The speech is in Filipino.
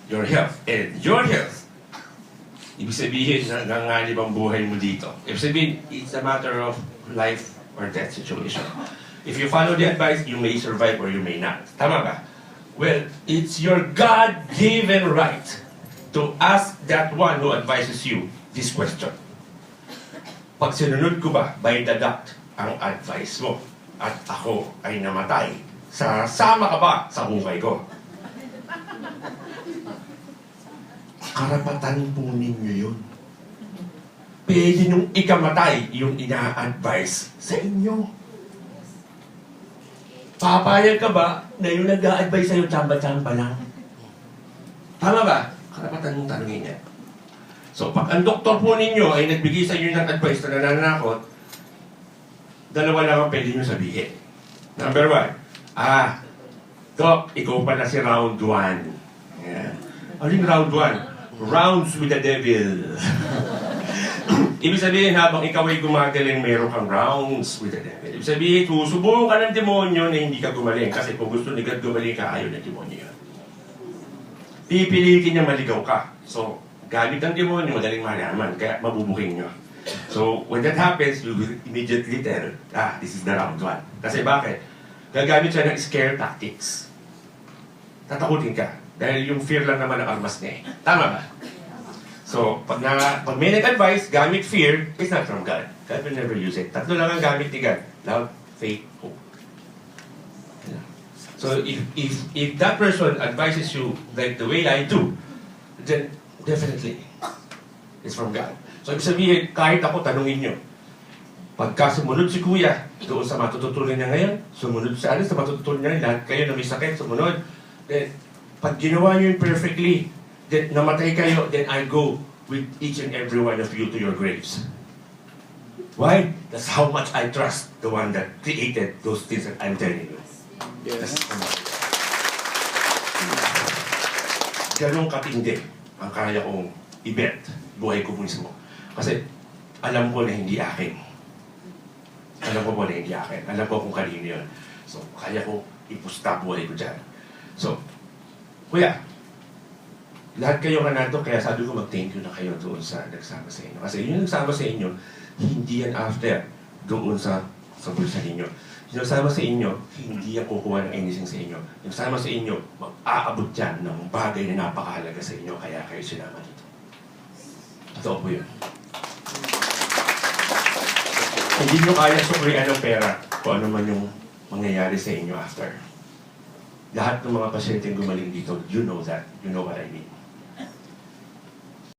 your health. And your health, ibig sabihin, nanganganib ang buhay mo dito. Ibig sabihin, it's a matter of life or death situation. If you follow the advice, you may survive or you may not. Tama ba? Well, it's your God-given right to ask that one who advises you this question. Pag sinunod ko ba, by deduct, ang advice mo, at ako ay namatay, sasama ka ba sa buhay ko? Karapatan po ninyo yun. Pwede nung ikamatay yung ina-advise sa inyo. Papayag ka ba na yung nag-a-advise sa'yo, tsamba-tsamba lang? Tama ba? Karapatan mong tanongin niya. So, pag ang doktor po ninyo ay nagbigay sa inyo ng advice na nananakot, dalawa lang ang pwede nyo sabihin. Number 1, Doc, ikaw pala si round 1. Yeah. Aling round 1? Rounds with the devil. Ibig sabihin, habang ikaw ay gumagaling, meron kang rounds with the devil. Ibig sabihin, susubukan ka ng demonyo na hindi ka gumaling. Kasi kung gusto ni God gumaling ka, ayaw ng demonyo yun. Pipilitin niya maligaw ka. So, gamit ng demonyo, madaling malaman. Kaya mabubuking nyo. So, when that happens, you will immediately tell, this is the round 1. Kasi bakit? Gagamit siya ng scare tactics. Tatakutin ka. Dahil yung fear lang naman ang armas niya. Tama ba? So, pag may nag-advise, gamit fear, it's not from God. God will never use it. Tatlo lang ang gamit ni God. Love, faith, hope. So, if that person advises you like the way I do, then definitely, it's from God. So, ibig sabihin, kahit ako, tanungin nyo, pagka sumunod si Kuya doon sa matututunan niya ngayon, sumunod sa matututunan niya, lahat kayo na may sakit, sumunod, then, pag ginawa nyo yun perfectly, then namatay kayo, then I go with each and every one of you to your graves. Why? That's how much I trust the one that created those things that I'm telling you. Yes. Ganun katindi ang kaya kong i-bet, buhay ko mismo. Kasi alam ko na hindi akin. Alam ko po na hindi akin. Alam ko kung kanino yun. So, kaya ko ipusta buhay ko dyan. So, Kuya, lahat kayo ka nato, kaya sabi ko mag-thank you na kayo doon sa nagsama sa inyo. Kasi yung nagsama sa inyo, hindi yan after doon sa bulsa ninyo. Yung nagsama sa inyo, hindi yan kukuha ng anything sa inyo. Yung nagsama sa inyo, mag-aabot yan ng bagay na napakahalaga sa inyo, kaya kayo sinama dito. Totoo po yun. Hindi nyo kaya sukrian ng pera kung ano man yung mangyayari sa inyo after. Lahat ng mga pasyenteng gumaling dito, you know that. You know what I mean.